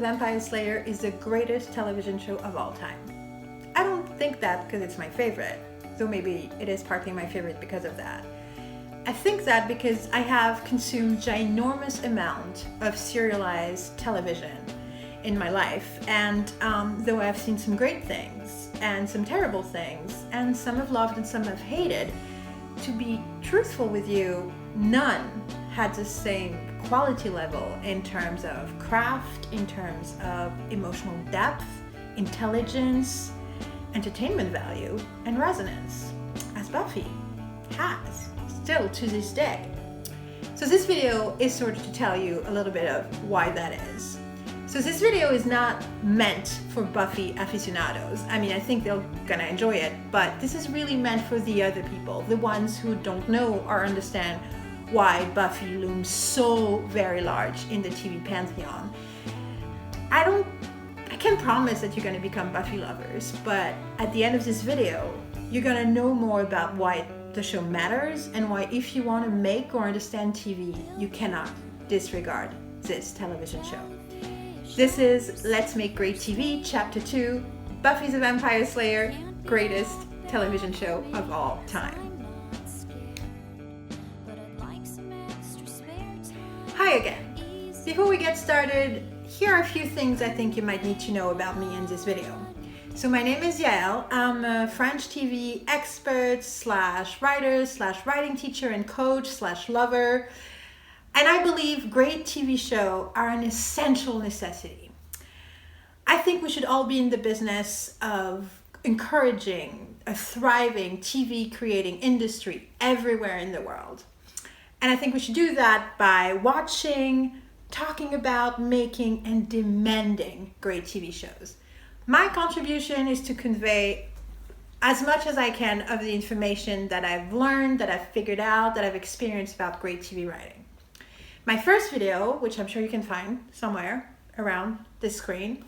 Vampire Slayer is the greatest television show of all time. I don't think that because it's my favorite, though maybe it is partly my favorite because of that. I think that because I have consumed ginormous amount of serialized television in my life, and though I've seen some great things and some terrible things, and some I've loved and some I've hated, to be truthful with you, none had the same quality level in terms of craft, in terms of emotional depth, intelligence, entertainment value, and resonance as Buffy has, still to this day. So this video is sort of to tell you a little bit of why that is. So this video is not meant for Buffy aficionados. I mean, I think they're gonna enjoy it, but this is really meant for the other people, the ones who don't know or understand why Buffy looms so very large in the TV pantheon. I can't promise that you're gonna become Buffy lovers, but at the end of this video, you're gonna know more about why the show matters and why, if you want to make or understand TV, you cannot disregard this television show. This is Let's Make Great TV, Chapter 2, Buffy the Vampire Slayer, greatest television show of all time. Hi again. Before we get started, here are a few things I think you might need to know about me in this video. So my name is Yael. I'm a French TV expert / writer / writing teacher and / lover. And I believe great TV shows are an essential necessity. I think we should all be in the business of encouraging a thriving TV creating industry everywhere in the world. And I think we should do that by watching, talking about, making, and demanding great TV shows. My contribution is to convey as much as I can of the information that I've learned, that I've figured out, that I've experienced about great TV writing. My first video, which I'm sure you can find somewhere around this screen,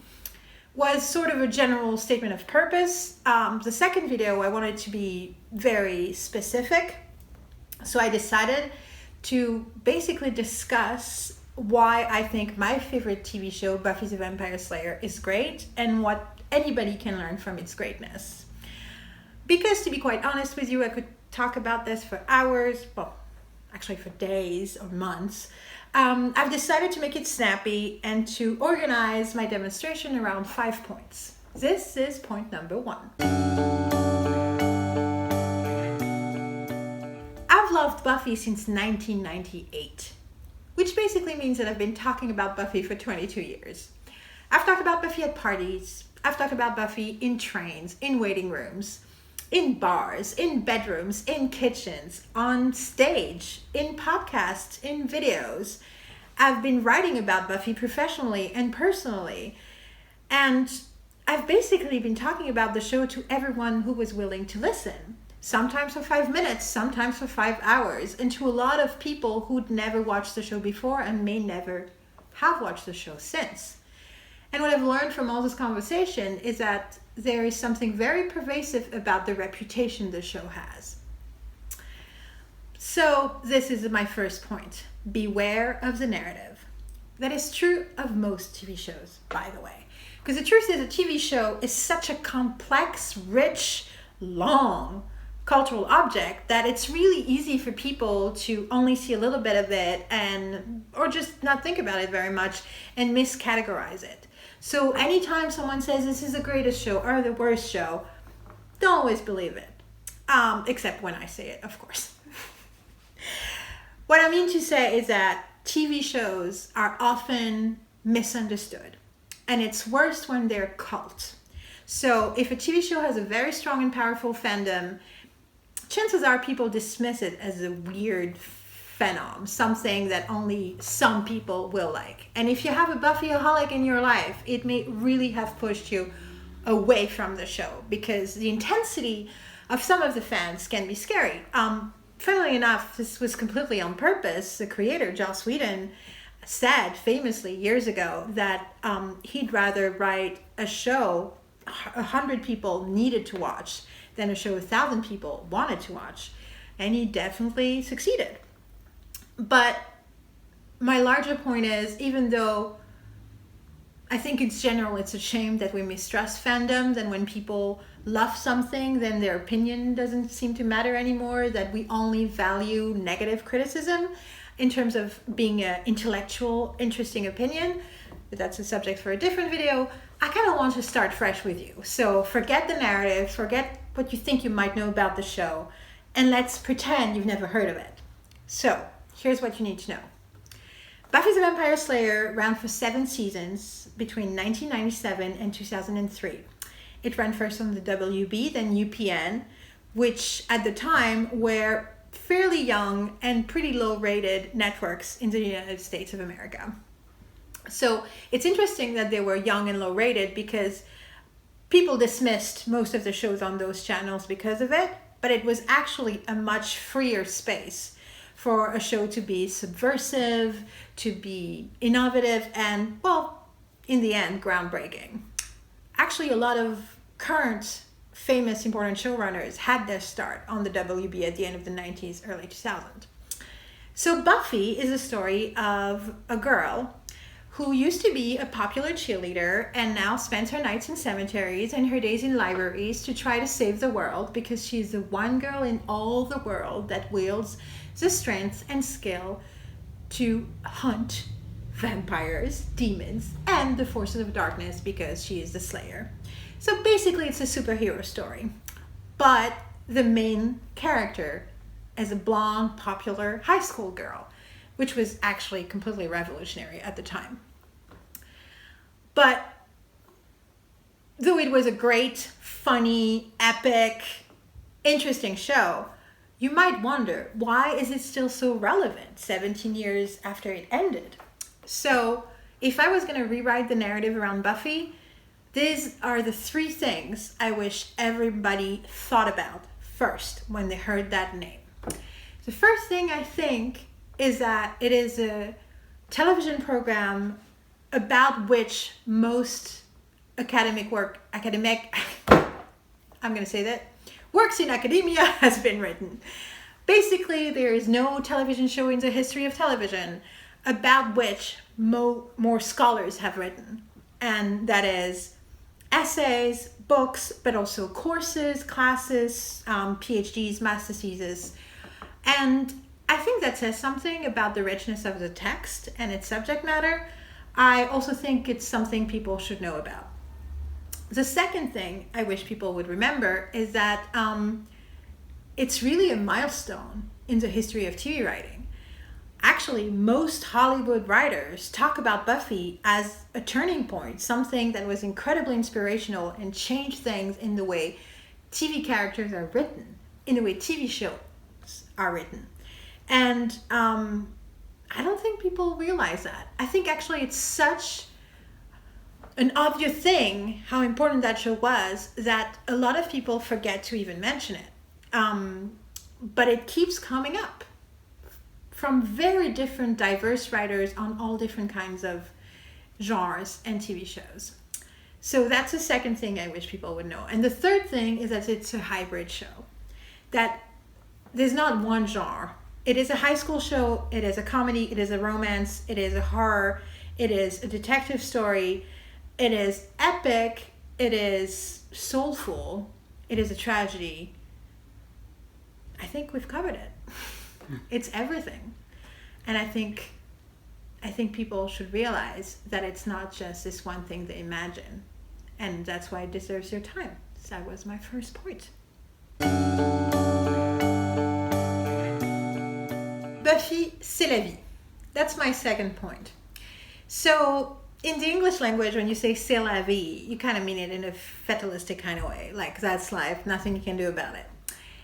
was sort of a general statement of purpose. The second video, I wanted to be very specific. So I decided to basically discuss why I think my favorite TV show, Buffy the Vampire Slayer, is great and what anybody can learn from its greatness. Because to be quite honest with you, I could talk about this for hours, well, actually for days or months. I've decided to make it snappy and to organize my demonstration around 5 points. This is point number 1. I've loved Buffy since 1998. Which basically means that I've been talking about Buffy for 22 years. I've talked about Buffy at parties. I've talked about Buffy in trains, in waiting rooms, in bars, in bedrooms, in kitchens, on stage, in podcasts, in videos. I've been writing about Buffy professionally and personally. And I've basically been talking about the show to everyone who was willing to listen. Sometimes for 5 minutes, sometimes for 5 hours, and to a lot of people who'd never watched the show before and may never have watched the show since. And what I've learned from all this conversation is that there is something very pervasive about the reputation the show has. So this is my first point. Beware of the narrative. That is true of most TV shows, by the way. Because the truth is, a TV show is such a complex, rich, long cultural object that it's really easy for people to only see a little bit of it or just not think about it very much and miscategorize it. So anytime someone says this is the greatest show or the worst show, don't always believe it. Except when I say it, of course. What I mean to say is that TV shows are often misunderstood, and it's worse when they're cult. So if a TV show has a very strong and powerful fandom, chances are people dismiss it as a weird phenom, something that only some people will like. And if you have a Buffyaholic in your life, it may really have pushed you away from the show because the intensity of some of the fans can be scary. Funnily enough, this was completely on purpose. The creator, Joss Whedon, said famously years ago that he'd rather write a show 100 people needed to watch than a show 1,000 people wanted to watch. And he definitely succeeded. But my larger point is, even though I think in general it's a shame that we mistrust fandoms, and when people love something, then their opinion doesn't seem to matter anymore, that we only value negative criticism in terms of being an intellectual, interesting opinion. But that's a subject for a different video. I kind of want to start fresh with you. So forget the narrative, forget what you think you might know about the show, and let's pretend you've never heard of it. So here's what you need to know. Buffy the Vampire Slayer ran for 7 seasons between 1997 and 2003. It ran first on the WB, then UPN, which at the time were fairly young and pretty low-rated networks in the United States of America. So it's interesting that they were young and low-rated because people dismissed most of the shows on those channels because of it, but it was actually a much freer space for a show to be subversive, to be innovative, and, well, in the end, groundbreaking. Actually, a lot of current famous important showrunners had their start on the WB at the end of the 90s, early 2000s. So Buffy is a story of a girl who used to be a popular cheerleader and now spends her nights in cemeteries and her days in libraries to try to save the world, because she's the one girl in all the world that wields the strength and skill to hunt vampires, demons, and the forces of darkness, because she is the Slayer. So basically it's a superhero story, but the main character is a blonde, popular high school girl, which was actually completely revolutionary at the time. But though it was a great, funny, epic, interesting show, you might wonder, why is it still so relevant 17 years after it ended? So if I was going to rewrite the narrative around Buffy, these are the 3 things I wish everybody thought about first when they heard that name. The first thing I think is that it is a television program about which most works in academia has been written. Basically, there is no television show in the history of television about which more scholars have written. And that is essays, books, but also courses, classes, PhDs, master theses. And I think that says something about the richness of the text and its subject matter. I also think it's something people should know about. The second thing I wish people would remember is that it's really a milestone in the history of TV writing. Actually, most Hollywood writers talk about Buffy as a turning point, something that was incredibly inspirational and changed things in the way TV characters are written, in the way TV shows are written. And I don't think people realize that. I think actually it's such an obvious thing how important that show was that a lot of people forget to even mention it. But it keeps coming up from very different, diverse writers on all different kinds of genres and TV shows. So that's the second thing I wish people would know. And the third thing is that it's a hybrid show. That there's not one genre. It is a high school show, it is a comedy, it is a romance, it is a horror, it is a detective story, it is epic, it is soulful, it is a tragedy. I think we've covered it. It's everything. And I think people should realize that it's not just this one thing they imagine. And that's why it deserves your time. So that was my first point. Buffy, c'est la vie. That's my second point. So in the English language, when you say c'est la vie, you kind of mean it in a fatalistic kind of way. Like, that's life, nothing you can do about it.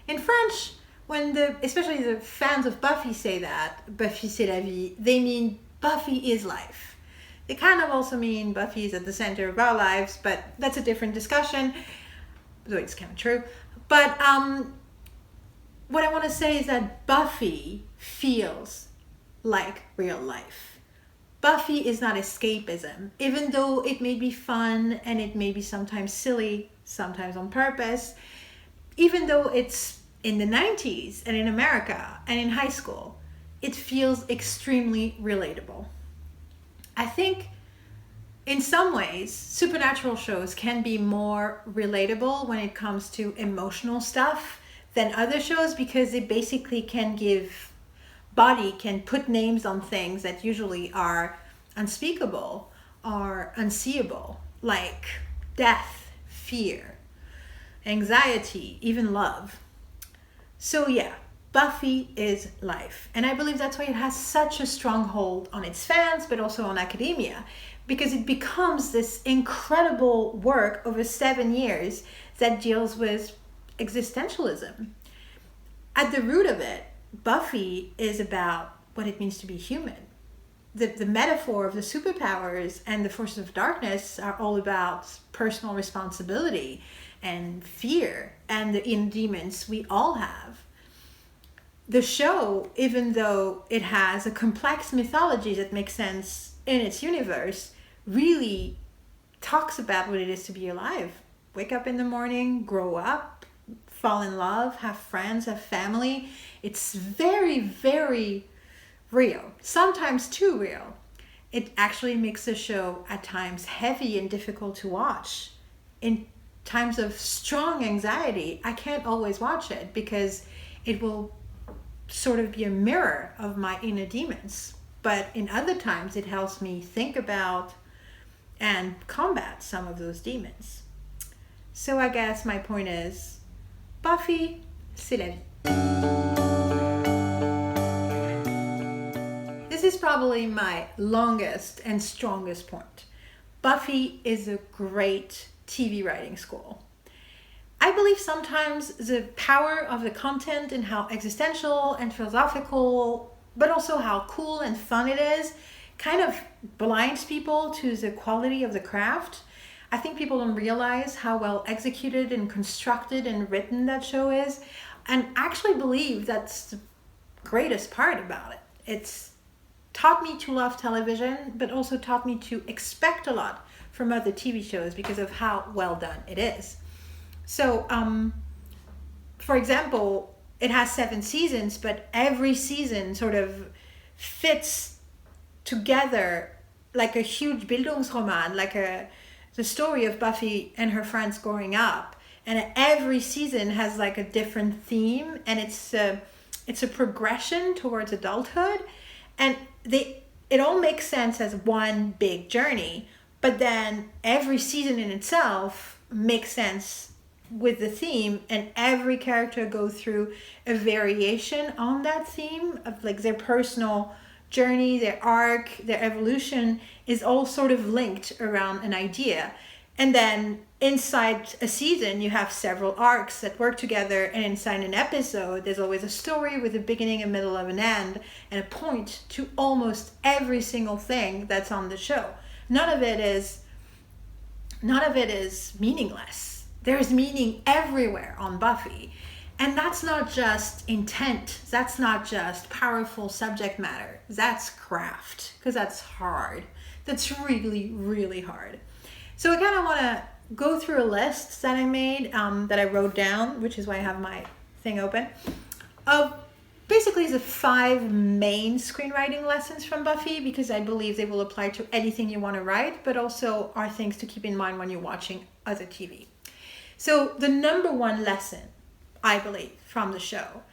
In French, especially the fans of Buffy say that, Buffy c'est la vie, they mean Buffy is life. They kind of also mean Buffy is at the center of our lives, but that's a different discussion, though it's kind of true. But what I want to say is that Buffy feels like real life. Buffy is not escapism, even though it may be fun and it may be sometimes silly, sometimes on purpose, even though it's in the 90s and in America and in high school, it feels extremely relatable. I think in some ways, supernatural shows can be more relatable when it comes to emotional stuff than other shows, because it basically can can put names on things that usually are unspeakable or unseeable, like death, fear, anxiety, even love. So yeah, Buffy is life. And I believe that's why it has such a strong hold on its fans, but also on academia, because it becomes this incredible work over 7 years that deals with existentialism. At the root of it, Buffy is about what it means to be human. The metaphor of the superpowers and the forces of darkness are all about personal responsibility and fear and the inner demons we all have. The show, even though it has a complex mythology that makes sense in its universe, really talks about what it is to be alive. Wake up in the morning, grow up, fall in love, have friends, have family. It's very, very real, sometimes too real. It actually makes the show at times heavy and difficult to watch. In times of strong anxiety, I can't always watch it because it will sort of be a mirror of my inner demons. But in other times, it helps me think about and combat some of those demons. So I guess my point is, Buffy, c'est la vie. This is probably my longest and strongest point. Buffy is a great TV writing school. I believe sometimes the power of the content and how existential and philosophical, but also how cool and fun it is, kind of blinds people to the quality of the craft. I think people don't realize how well executed and constructed and written that show is, and actually believe that's the greatest part about it. It's taught me to love television, but also taught me to expect a lot from other TV shows because of how well done it is. So, for example, it has 7 seasons, but every season sort of fits together like a huge Bildungsroman, like the story of Buffy and her friends growing up. And every season has like a different theme, and it's a progression towards adulthood, and it all makes sense as one big journey. But then every season in itself makes sense with the theme, and every character go through a variation on that theme of like their personal journey, their arc, their evolution is all sort of linked around an idea. And then inside a season, you have several arcs that work together, and inside an episode, there's always a story with a beginning, a middle, and an end, and a point to almost every single thing that's on the show. None of it is meaningless. There's meaning everywhere on Buffy. And that's not just intent. That's not just powerful subject matter. That's craft, because that's hard. That's really, really hard. So I kind of want to go through a list that I made, that I wrote down, which is why I have my thing open, of basically the 5 main screenwriting lessons from Buffy, because I believe they will apply to anything you want to write, but also are things to keep in mind when you're watching other TV. So the number 1 lesson, I believe, from the show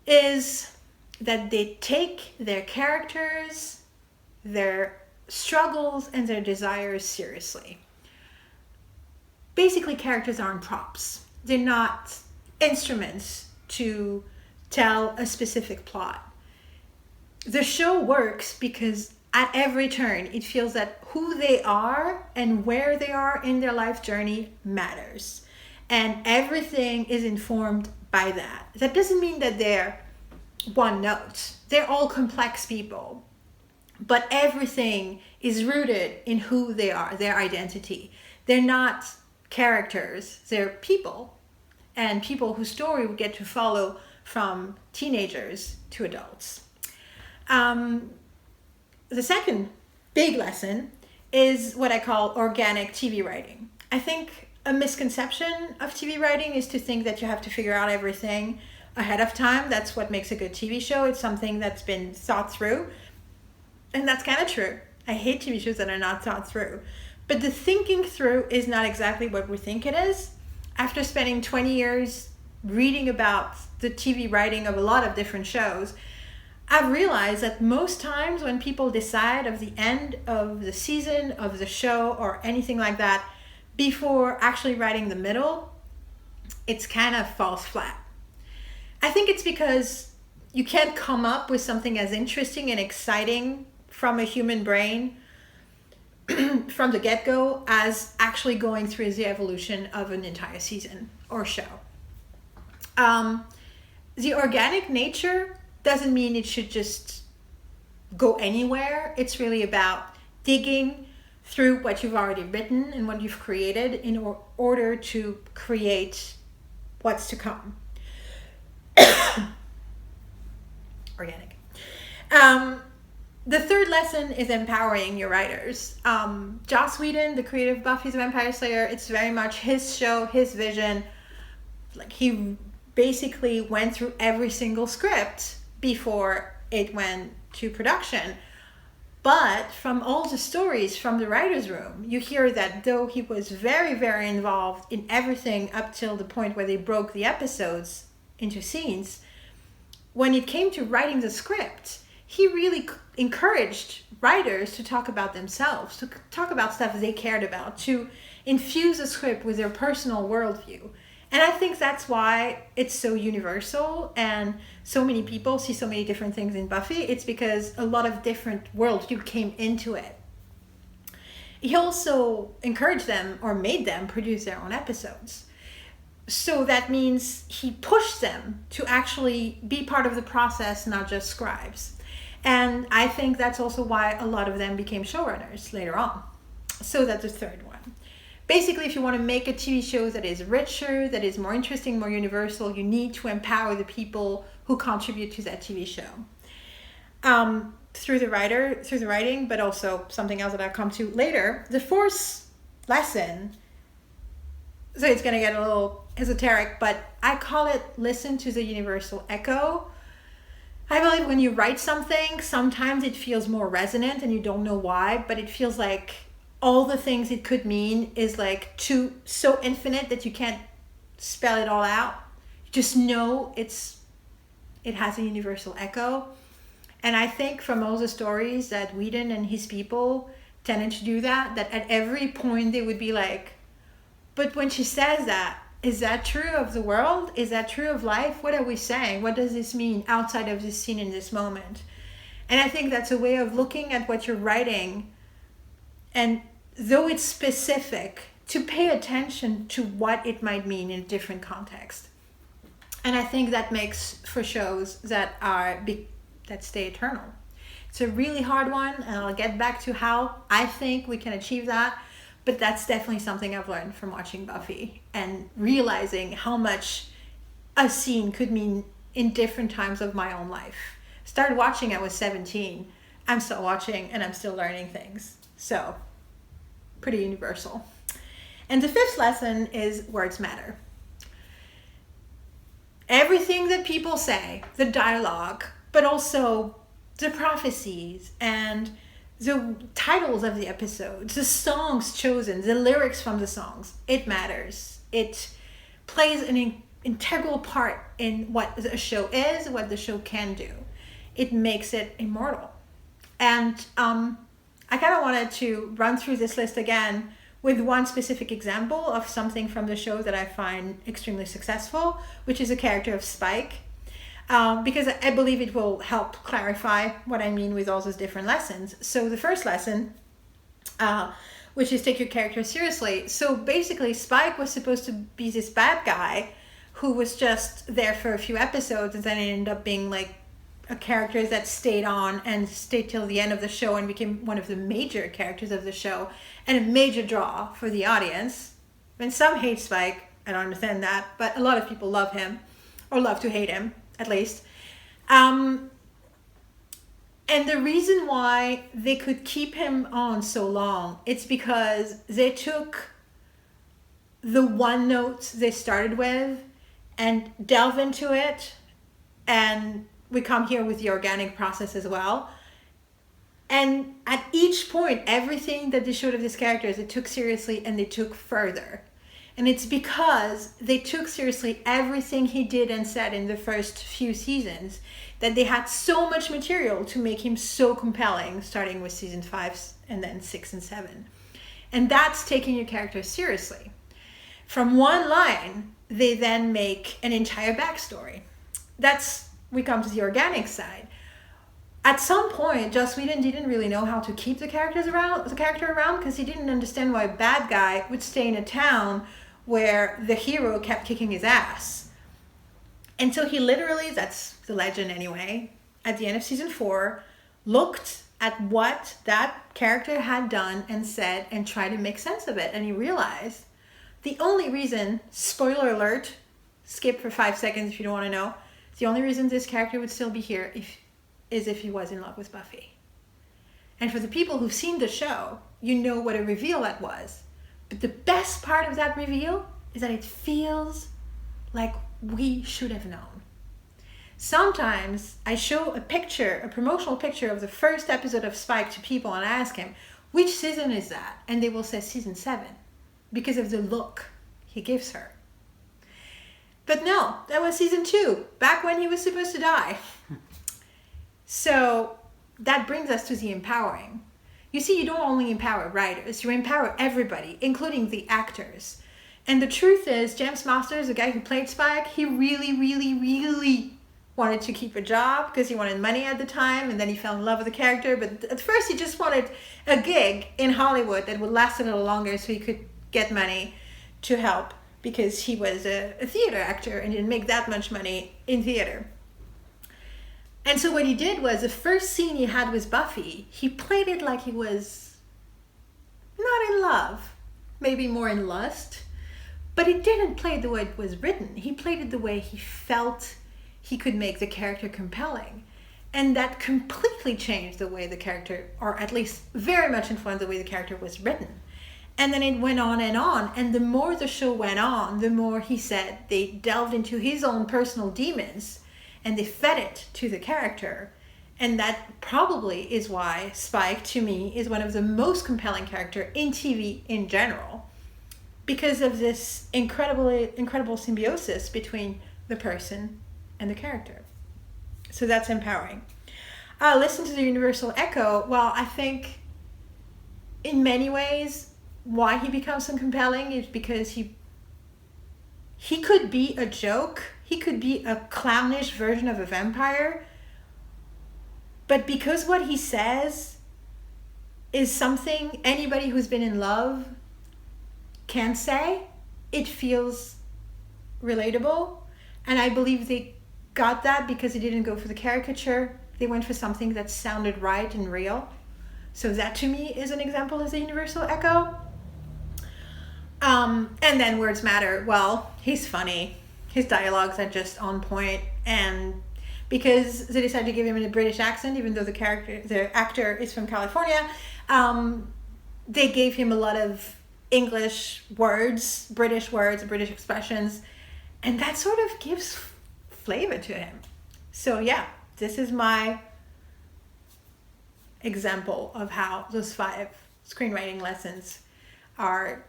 is that they take their characters, their struggles, and their desires seriously. Basically, characters aren't props. They're not instruments to tell a specific plot. The show works because at every turn, it feels that who they are and where they are in their life journey matters. And everything is informed by that. That doesn't mean that they're one note. They're all complex people. But everything is rooted in who they are, their identity. They're not characters, they're people. And people whose story we get to follow from teenagers to adults. The second big lesson is what I call organic TV writing. I think a misconception of TV writing is to think that you have to figure out everything ahead of time. That's what makes a good TV show. It's something that's been thought through. And that's kind of true. I hate TV shows that are not thought through. But the thinking through is not exactly what we think it is. After spending 20 years reading about the TV writing of a lot of different shows, I've realized that most times when people decide of the end of the season, of the show, or anything like that, before actually writing the middle, it's kind of falls flat. I think it's because you can't come up with something as interesting and exciting from a human brain from the get-go as actually going through the evolution of an entire season or show. The organic nature doesn't mean it should just go anywhere. It's really about digging through what you've already written and what you've created in order to create what's to come. Organic. The third lesson is empowering your writers. Joss Whedon, the creator of Buffy the Vampire Slayer, it's very much his show, his vision. Like, he basically went through every single script before it went to production. But from all the stories from the writer's room, you hear that though he was very, very involved in everything up till the point where they broke the episodes into scenes, when it came to writing the script, he really encouraged writers to talk about themselves, to talk about stuff they cared about, to infuse a script with their personal worldview. And I think that's why it's so universal and so many people see so many different things in Buffy. It's because a lot of different worldview came into it. He also encouraged them or made them produce their own episodes. So that means he pushed them to actually be part of the process, not just scribes. And I think that's also why a lot of them became showrunners later on. So that's the third one. Basically, if you want to make a TV show that is richer, that is more interesting, more universal, you need to empower the people who contribute to that TV show. Through the writing, but also something else that I'll come to later. The fourth lesson, so it's going to get a little esoteric, but I call it listen to the universal echo. I believe when you write something, sometimes it feels more resonant and you don't know why, but it feels like all the things it could mean is like so infinite that you can't spell it all out. You just know it has a universal echo. And I think from all the stories that Whedon and his people tended to do that at every point they would be like, but when she says that, is that true of the world? Is that true of life? What are we saying? What does this mean outside of this scene in this moment? And I think that's a way of looking at what you're writing, and though it's specific, to pay attention to what it might mean in a different context. And I think that makes for shows that stay eternal. It's a really hard one, and I'll get back to how I think we can achieve that. But that's definitely something I've learned from watching Buffy and realizing how much a scene could mean in different times of my own life. Started watching, I was 17. I'm still watching and I'm still learning things. So, pretty universal. And the fifth lesson is words matter. Everything that people say, the dialogue, but also the prophecies and the titles of the episodes, the songs chosen, the lyrics from the songs, it matters. It plays an integral part in what a show is, what the show can do. It makes it immortal. And I kind of wanted to run through this list again with one specific example of something from the show that I find extremely successful, which is a character of Spike. Because I believe it will help clarify what I mean with all those different lessons. So the first lesson, which is take your character seriously. So basically, Spike was supposed to be this bad guy who was just there for a few episodes, and then it ended up being like a character that stayed on and stayed till the end of the show and became one of the major characters of the show and a major draw for the audience. And some hate Spike, I don't understand that, but a lot of people love him, or love to hate him, at least. And the reason why they could keep him on so long, it's because they took the one note they started with and delve into it. And we come here with the organic process as well. And at each point, everything that they showed of these characters, they took seriously and they took further. And it's because they took seriously everything he did and said in the first few seasons that they had so much material to make him so compelling, starting with season 5 and then 6 and 7. And that's taking your character seriously. From one line, they then make an entire backstory. We come to the organic side. At some point, Joss Whedon didn't really know how to keep the character around because he didn't understand why a bad guy would stay in a town where the hero kept kicking his ass. And so he literally, that's the legend anyway, at the end of season 4, looked at what that character had done and said and tried to make sense of it. And he realized the only reason, spoiler alert, skip for 5 seconds if you don't want to know, the only reason this character would still be here is if he was in love with Buffy. And for the people who've seen the show, you know what a reveal that was. But the best part of that reveal is that it feels like we should have known. Sometimes I show a promotional picture of the first episode of Spike to people and I ask him, which season is that? And they will say season 7 because of the look he gives her. But no, that was season 2, back when he was supposed to die. So that brings us to the empowering. You see, you don't only empower writers, you empower everybody, including the actors. And the truth is, James Masters, the guy who played Spike, he really, really, really wanted to keep a job because he wanted money at the time, and then he fell in love with the character. But at first he just wanted a gig in Hollywood that would last a little longer so he could get money to help, because he was a theater actor and didn't make that much money in theater. And so what he did was, the first scene he had with Buffy, he played it like he was not in love, maybe more in lust, but he didn't play it the way it was written. He played it the way he felt he could make the character compelling. And that completely changed the way the character, or at least very much influenced the way the character was written. And then it went on, and the more the show went on, the more, he said, they delved into his own personal demons and they fed it to the character. And that probably is why Spike, to me, is one of the most compelling characters in TV in general, because of this incredible symbiosis between the person and the character. So that's empowering. Listen to the universal echo. Well, I think in many ways, why he becomes so compelling is because he could be a joke. He could be a clownish version of a vampire. But because what he says is something anybody who's been in love can say, it feels relatable. And I believe they got that because they didn't go for the caricature. They went for something that sounded right and real. So that to me is an example of the universal echo. And then words matter. Well, he's funny. His dialogues are just on point. And because they decided to give him a British accent, even though the actor is from California, they gave him a lot of English words, British expressions, and that sort of gives flavor to him. So yeah, this is my example of how those 5 screenwriting lessons are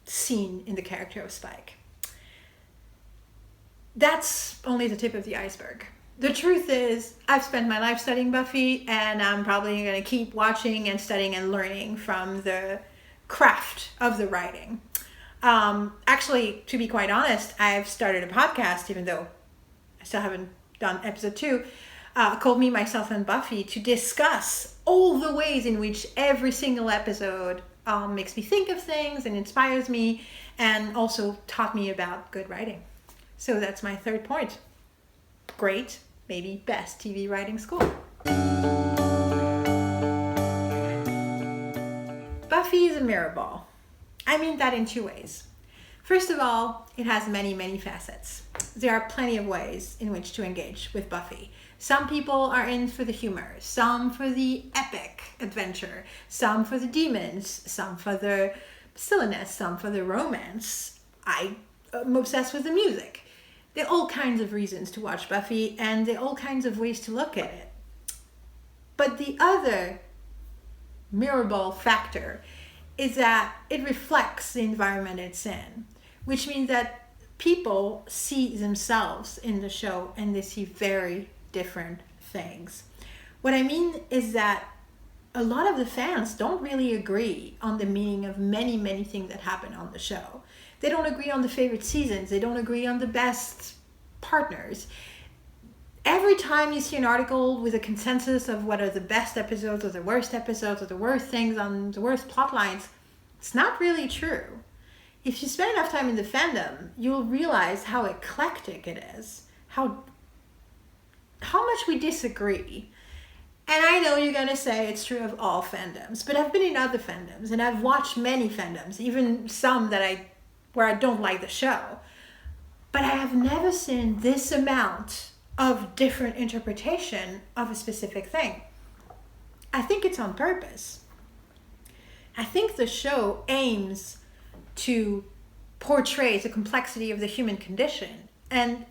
seen in the character of Spike. That's only the tip of the iceberg. The truth is, I've spent my life studying Buffy, and I'm probably going to keep watching and studying and learning from the craft of the writing. Actually, to be quite honest, I've started a podcast, even though I still haven't done episode 2, called Me, Myself, and Buffy, to discuss all the ways in which every single episode makes me think of things and inspires me, and also taught me about good writing. So that's my third point. Great, maybe best TV writing school. Buffy is a Mirrorball. I mean that in 2 ways. First of all, it has many, many facets. There are plenty of ways in which to engage with Buffy. Some people are in for the humor, some for the epic adventure, some for the demons, some for the silliness, some for the romance. I'm obsessed with the music. There are all kinds of reasons to watch Buffy, and there are all kinds of ways to look at it. But the other Mirrorball factor is that it reflects the environment it's in, which means that people see themselves in the show and they see very different things. What I mean is that a lot of the fans don't really agree on the meaning of many, many things that happen on the show. They don't agree on the favorite seasons. They don't agree on the best partners. Every time you see an article with a consensus of what are the best episodes or the worst episodes or the worst things on the worst plot lines, it's not really true. If you spend enough time in the fandom, you'll realize how eclectic it is, how much we disagree. And I know you're going to say it's true of all fandoms, but I've been in other fandoms and I've watched many fandoms, even some where I don't like the show. But I have never seen this amount of different interpretation of a specific thing. I think it's on purpose. I think the show aims to portray the complexity of the human condition, and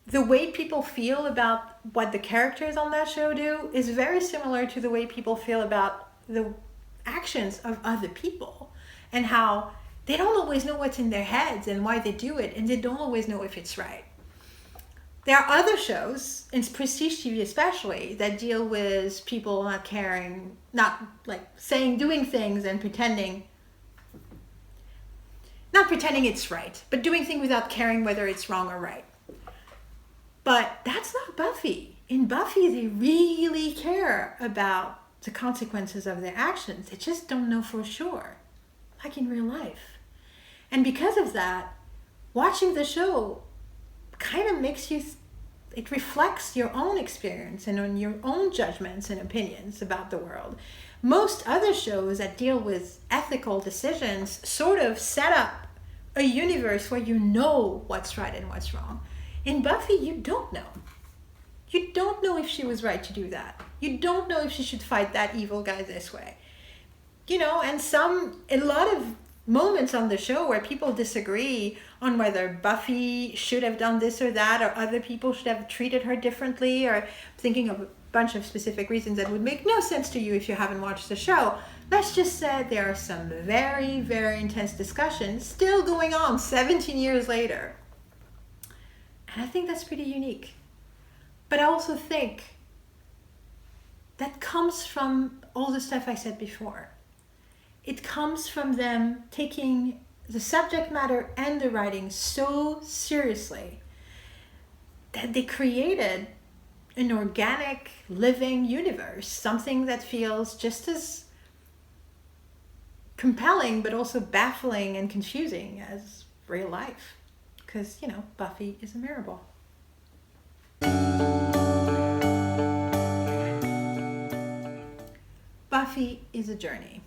the way people feel about what the characters on that show do is very similar to the way people feel about the actions of other people, and how they don't always know what's in their heads and why they do it, and they don't always know if it's right. There are other shows, in prestige TV especially, that deal with people not caring, not like doing things and not pretending it's right, but doing things without caring whether it's wrong or right. But that's not Buffy. In Buffy, they really care about the consequences of their actions. They just don't know for sure, like in real life. And because of that, watching the show kind of it reflects your own experience and on your own judgments and opinions about the world. Most other shows that deal with ethical decisions sort of set up a universe where you know what's right and what's wrong. In Buffy, you don't know. You don't know if she was right to do that. You don't know if she should fight that evil guy this way. And a lot of moments on the show where people disagree on whether Buffy should have done this or that, or other people should have treated her differently, or thinking of a bunch of specific reasons that would make no sense to you if you haven't watched the show. Let's just say there are some very, very intense discussions still going on 17 years later. And I think that's pretty unique. But I also think that comes from all the stuff I said before. It comes from them taking the subject matter and the writing so seriously that they created an organic, living universe, something that feels just as compelling but also baffling and confusing as real life. Because, Buffy is a Mirrorball. Buffy is a journey.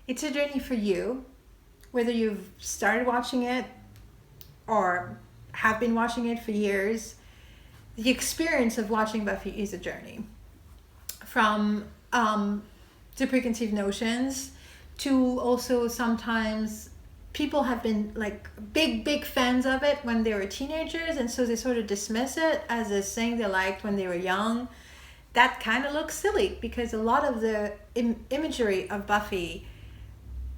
It's a journey for you, whether you've started watching it or have been watching it for years. The experience of watching Buffy is a journey. From the preconceived notions to also sometimes people have been like big fans of it when they were teenagers, and so they sort of dismiss it as a thing they liked when they were young. That kind of looks silly because a lot of the imagery of Buffy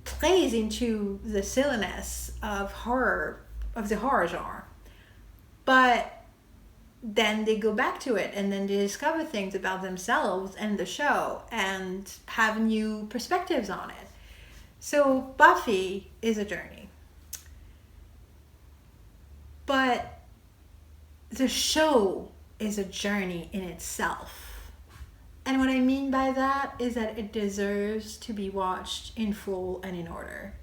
plays into the silliness of the horror genre. But then they go back to it and then they discover things about themselves and the show and have new perspectives on it. So Buffy is a journey. But the show is a journey in itself. And what I mean by that is that it deserves to be watched in full and in order.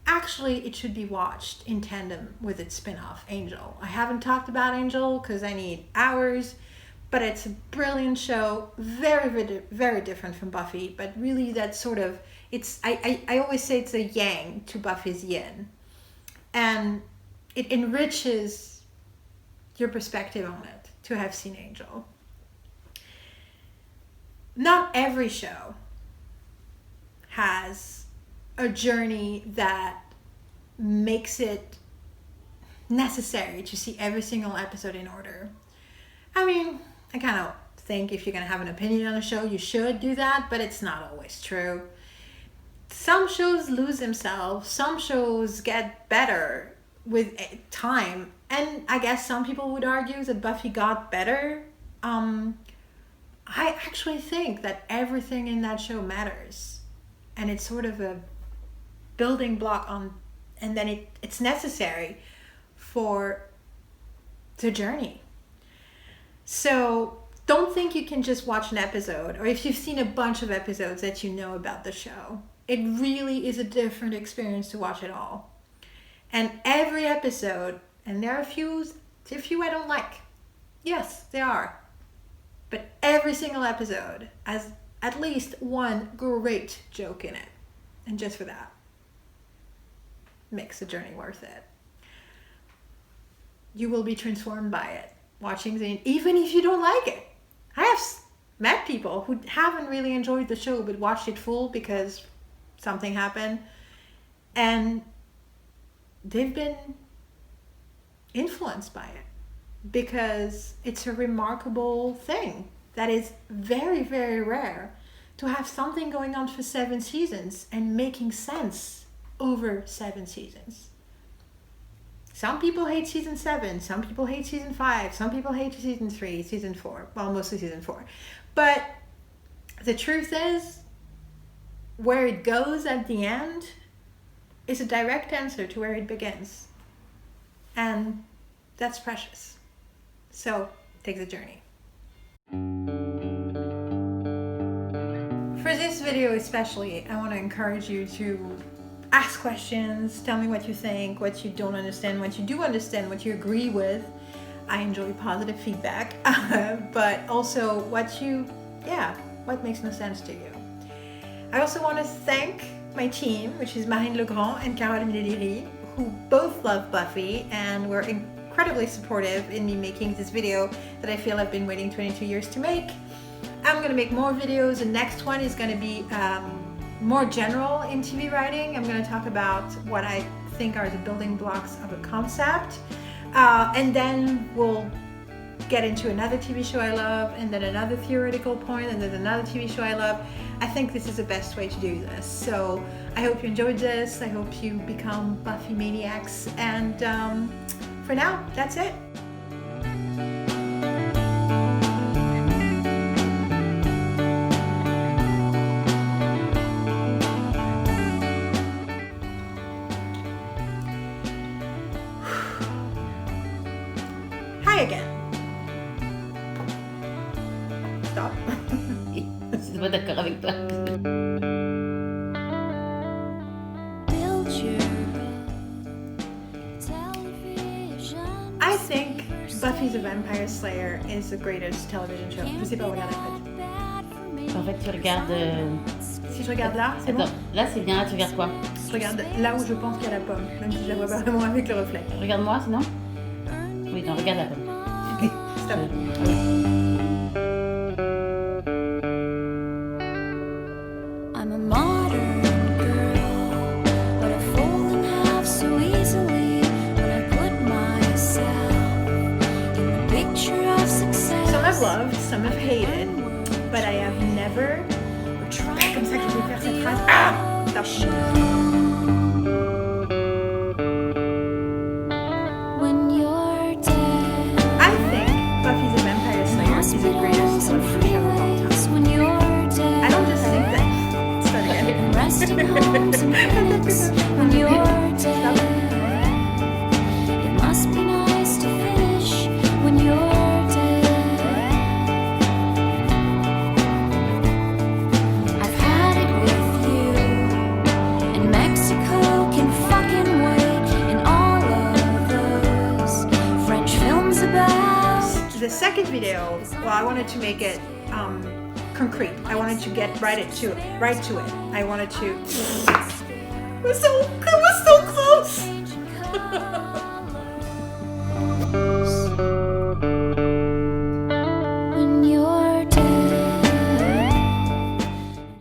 Actually, it should be watched in tandem with its spin-off, Angel. I haven't talked about Angel because I need hours, but it's a brilliant show, very, very, very different from Buffy, but really that sort of, I always say it's a yang to Buffy's yin. And it enriches your perspective on it to have seen Angel. Not every show has a journey that makes it necessary to see every single episode in order. I mean, I kind of think if you're going to have an opinion on a show, you should do that, but it's not always true. Some shows lose themselves. Some shows get better with time. And I guess some people would argue that Buffy got better. I actually think that everything in that show matters. And it's sort of a building block and then it's necessary for the journey. So don't think you can just watch an episode, or if you've seen a bunch of episodes that you know about the show. It really is a different experience to watch it all. And every episode, and there are a few I don't like. Yes, there are. But every single episode has at least one great joke in it. And just for that, makes the journey worth it. You will be transformed by it, watching it, even if you don't like it. I have met people who haven't really enjoyed the show but watched it full because something happened, and they've been influenced by it because it's a remarkable thing that is very, very rare to have something going on for 7 seasons and making sense over 7 seasons. Some people hate season 7, some people hate season 5, some people hate season 3, season 4, well, mostly season 4. But the truth is, where it goes at the end is a direct answer to where it begins. And that's precious. So take the journey. For this video especially, I want to encourage you to ask questions, tell me what you think, what you don't understand, what you do understand, what you agree with. I enjoy positive feedback, but also what makes no sense to you. I also want to thank my team, which is Marine Legrand and Caroline Leliry, who both love Buffy and were incredibly supportive in me making this video that I feel I've been waiting 22 years to make. I'm going to make more videos. The next one is going to be more general in TV writing. I'm going to talk about what I think are the building blocks of a concept, and then we'll get into another TV show I love, and then another theoretical point, and then another TV show I love. I think this is the best way to do this. So I hope you enjoyed this. I hope you become Buffy maniacs, and for now, that's it. Again. Stop. Je suis pas d'accord avec toi. I think Buffy the Vampire Slayer is the greatest television show. Je sais pas regarder en fait. En fait, tu regardes. Si je regarde là, c'est bon. Là, c'est bien. Là, tu regardes quoi? Je regarde là où je pense qu'il y a la pomme, même si je la vois pas vraiment avec le reflet. Regarde-moi, sinon. Oui, non, regarde la pomme. Ok, stop. I'm a modern girl, but I fall in half so easily when I put myself in the picture of success. Some I've loved, some I've hated, but I have never. Comme ça que je vais faire cette phrase. Ah! Stop. Homes and friends when you're dead. It must be nice to finish when you're dead. I've had it with you, and Mexico can fucking wait, and all of those French films about. The second video, well, I wanted to make it concrete. I wanted to get right to it. I wanted to. It was so close.